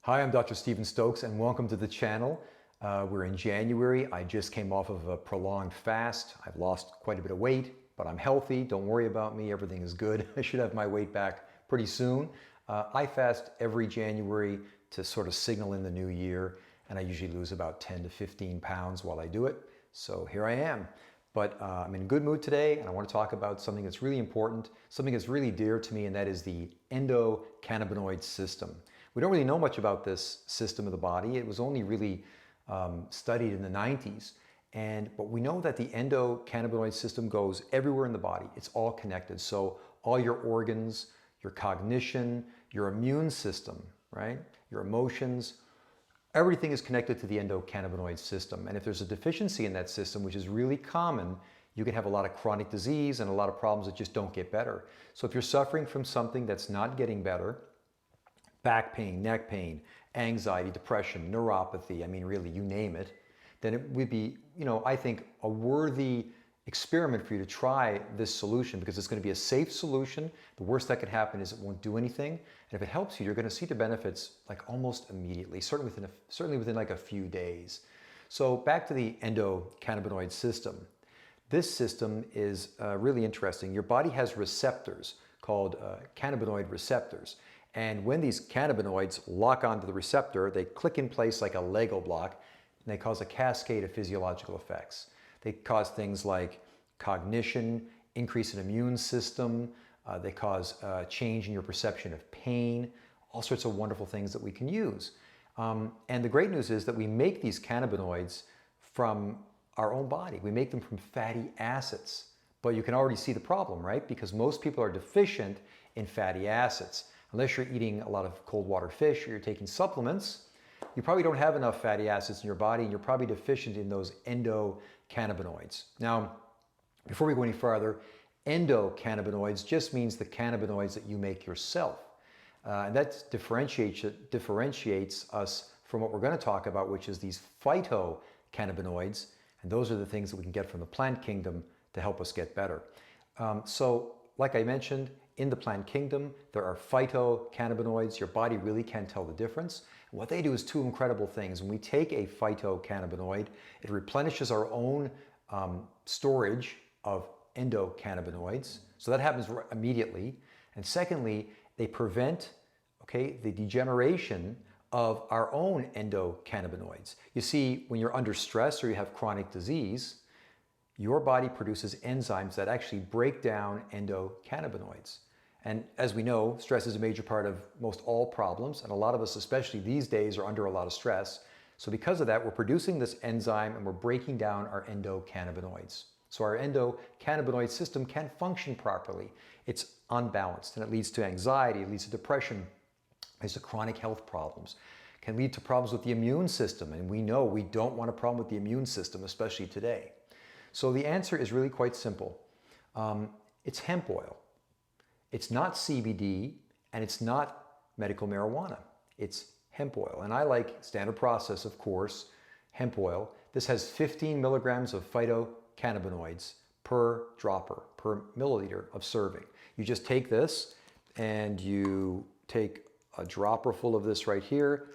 Hi, I'm Dr. Stephen Stokes and welcome to the channel. We're in January. I just came off of a prolonged fast. I've lost quite a bit of weight, but I'm healthy. Don't worry about me. Everything is good. I should have my weight back pretty soon. I fast every January to sort of signal in the new year, and I usually lose about 10 to 15 pounds while I do it. So here I am. But I'm in a good mood today, and I want to talk about something that's really important, something that's really dear to me, and that is the endocannabinoid system. We don't really know much about this system of the body. It was only really studied in the 90s. But we know that the endocannabinoid system goes everywhere in the body. It's all connected. So all your organs, your cognition, your immune system, right? Your emotions, everything is connected to the endocannabinoid system. And if there's a deficiency in that system, which is really common, you can have a lot of chronic disease and a lot of problems that just don't get better. So if you're suffering from something that's not getting better, back pain, neck pain, anxiety, depression, neuropathy, I mean, really, you name it, then it would be, I think a worthy experiment for you to try this solution because it's going to be a safe solution. The worst that could happen is it won't do anything. And if it helps you, you're going to see the benefits like almost immediately, certainly within like a few days. So back to the endocannabinoid system. This system is really interesting. Your body has receptors called cannabinoid receptors. And when these cannabinoids lock onto the receptor, they click in place like a Lego block, and they cause a cascade of physiological effects. They cause things like cognition, increase in immune system, they cause change in your perception of pain, all sorts of wonderful things that we can use. And the great news is that we make these cannabinoids from our own body. We make them from fatty acids. But you can already see the problem, right? Because most people are deficient in fatty acids. Unless you're eating a lot of cold water fish or you're taking supplements, you probably don't have enough fatty acids in your body and you're probably deficient in those endocannabinoids. Now, before we go any farther, endocannabinoids just means the cannabinoids that you make yourself. And that differentiates us from what we're going to talk about, which is these phytocannabinoids. And those are the things that we can get from the plant kingdom to help us get better. So, like I mentioned, in the plant kingdom, there are phytocannabinoids. Your body really can't tell the difference. What they do is two incredible things. When we take a phytocannabinoid, it replenishes our own storage of endocannabinoids. So that happens immediately. And secondly, they prevent, the degeneration of our own endocannabinoids. You see, when you're under stress or you have chronic disease, your body produces enzymes that actually break down endocannabinoids. And as we know, stress is a major part of most all problems, and a lot of us, especially these days, are under a lot of stress. So because of that, we're producing this enzyme and we're breaking down our endocannabinoids. So our endocannabinoid system can't function properly. It's unbalanced, and it leads to anxiety, it leads to depression, it leads to chronic health problems. It can lead to problems with the immune system, and we know we don't want a problem with the immune system, especially today. So the answer is really quite simple. It's hemp oil. It's not CBD and it's not medical marijuana. It's hemp oil. And I like standard process, of course, hemp oil. This has 15 milligrams of phytocannabinoids per dropper, per milliliter of serving. You just take this and you take a dropper full of this right here.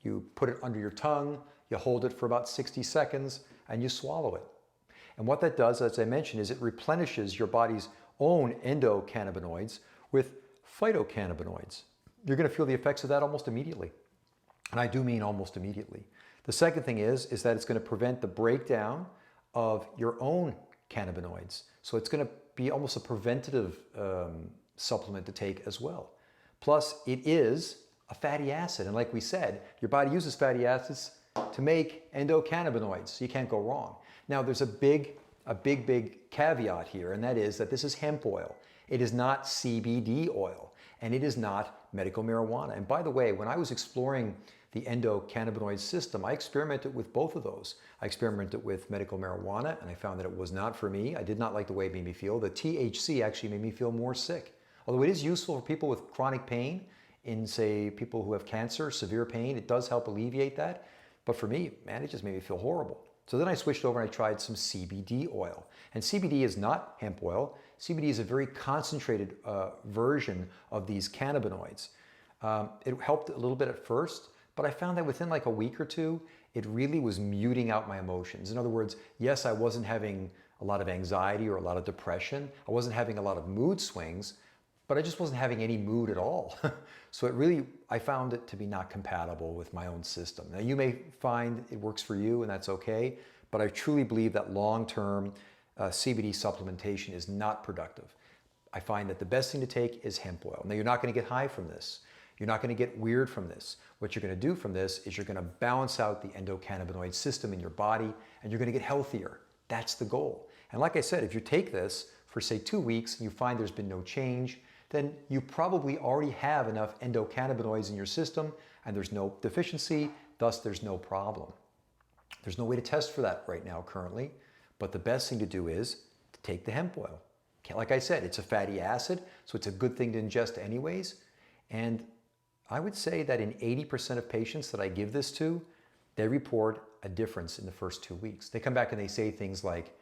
You put it under your tongue, you hold it for about 60 seconds, and you swallow it. And what that does, as I mentioned, is it replenishes your body's own endocannabinoids with phytocannabinoids. You're going to feel the effects of that almost immediately. And I do mean almost immediately. The second thing is that it's going to prevent the breakdown of your own cannabinoids. So it's going to be almost a preventative supplement to take as well. Plus, it is a fatty acid. And like we said, your body uses fatty acids to make endocannabinoids. So you can't go wrong. Now, there's a big caveat here, and that is that this is hemp oil. It is not CBD oil, and it is not medical marijuana. And by the way, when I was exploring the endocannabinoid system, I experimented with both of those. I experimented with medical marijuana, and I found that it was not for me. I did not like the way it made me feel. The THC actually made me feel more sick. Although it is useful for people with chronic pain, in, say, people who have cancer, severe pain, it does help alleviate that. But for me, man, it just made me feel horrible. So then I switched over and I tried some CBD oil. And CBD is not hemp oil. CBD is a very concentrated version of these cannabinoids. It helped a little bit at first, but I found that within like a week or two, it really was muting out my emotions. In other words, yes, I wasn't having a lot of anxiety or a lot of depression. I wasn't having a lot of mood swings, but I just wasn't having any mood at all. So I found it to be not compatible with my own system. Now you may find it works for you and that's okay, but I truly believe that long-term CBD supplementation is not productive. I find that the best thing to take is hemp oil. Now you're not going to get high from this. You're not going to get weird from this. What you're going to do from this is you're going to balance out the endocannabinoid system in your body and you're going to get healthier. That's the goal. And like I said, if you take this for say 2 weeks and you find there's been no change, then you probably already have enough endocannabinoids in your system and there's no deficiency, thus there's no problem. There's no way to test for that right now currently, but the best thing to do is to take the hemp oil. Like I said, it's a fatty acid, so it's a good thing to ingest anyways. And I would say that in 80% of patients that I give this to, they report a difference in the first 2 weeks. They come back and they say things like,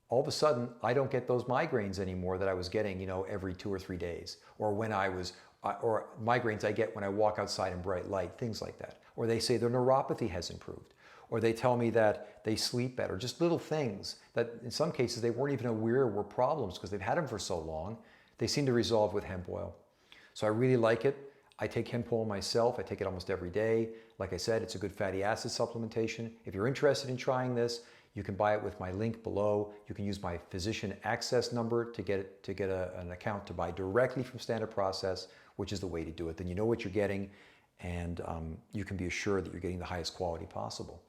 all of a sudden, I don't get those migraines anymore that I was getting, every 2 or 3 days. Or or migraines I get when I walk outside in bright light, things like that. Or they say their neuropathy has improved. Or they tell me that they sleep better. Just little things that in some cases they weren't even aware were problems because they've had them for so long. They seem to resolve with hemp oil. So I really like it. I take hemp oil myself. I take it almost every day. Like I said, it's a good fatty acid supplementation. If you're interested in trying this, you can buy it with my link below. You can use my physician access number to get an account to buy directly from Standard Process, which is the way to do it. Then you know what you're getting, and you can be assured that you're getting the highest quality possible.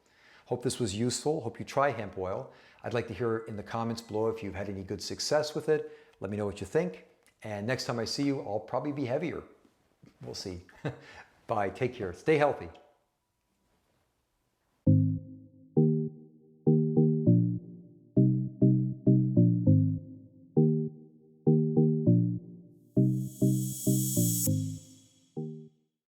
Hope this was useful. Hope you try hemp oil. I'd like to hear in the comments below if you've had any good success with it. Let me know what you think. And next time I see you, I'll probably be heavier. We'll see. Bye. Take care. Stay healthy.